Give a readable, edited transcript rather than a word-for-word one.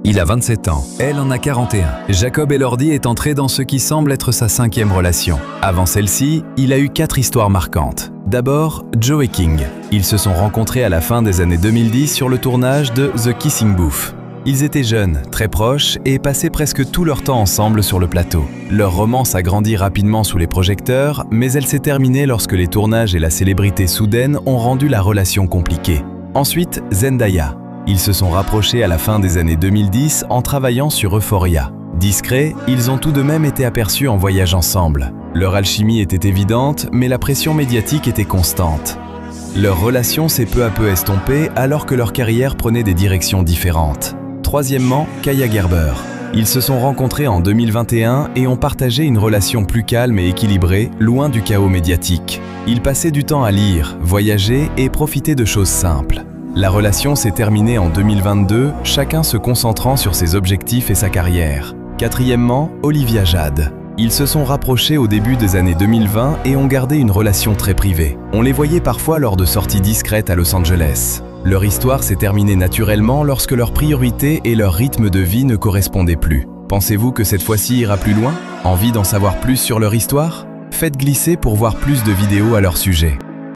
Il a 27 ans, elle en a 41. Jacob Elordi est entré dans ce qui semble être sa 5e relation. Avant celle-ci, il a eu 4 histoires marquantes. D'abord, Joe et King. Ils se sont rencontrés à la fin des années 2010 sur le tournage de The Kissing Booth. Ils étaient jeunes, très proches et passaient presque tout leur temps ensemble sur le plateau. Leur romance a grandi rapidement sous les projecteurs, mais elle s'est terminée lorsque les tournages et la célébrité soudaine ont rendu la relation compliquée. Ensuite, Zendaya. Ils se sont rapprochés à la fin des années 2010 en travaillant sur Euphoria. Discrets, ils ont tout de même été aperçus en voyage ensemble. Leur alchimie était évidente, mais la pression médiatique était constante. Leur relation s'est peu à peu estompée alors que leur carrière prenait des directions différentes. Troisièmement, Kaia Gerber. Ils se sont rencontrés en 2021 et ont partagé une relation plus calme et équilibrée, loin du chaos médiatique. Ils passaient du temps à lire, voyager et profiter de choses simples. La relation s'est terminée en 2022, chacun se concentrant sur ses objectifs et sa carrière. Quatrièmement, Olivia Jade. Ils se sont rapprochés au début des années 2020 et ont gardé une relation très privée. On les voyait parfois lors de sorties discrètes à Los Angeles. Leur histoire s'est terminée naturellement lorsque leurs priorités et leur rythme de vie ne correspondaient plus. Pensez-vous que cette fois-ci ira plus loin? Envie d'en savoir plus sur leur histoire? Faites glisser pour voir plus de vidéos à leur sujet.